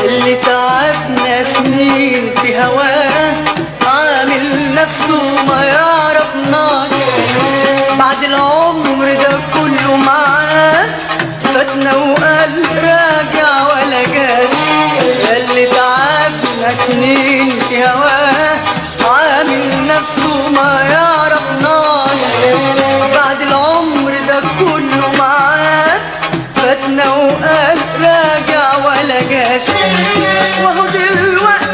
اللي تعبنا سنين في هواه عامل نفسه ما يعرفناش، بعد العمر ده كله معاه فاتنا وقال راجع ولا جاش. اللي تعبنا سنين في هواه عامل نفسه ما يعرفناش، بعد العمر ده كله معاه فاتنا وقال راجع ولا جاش. وهو دلوقتي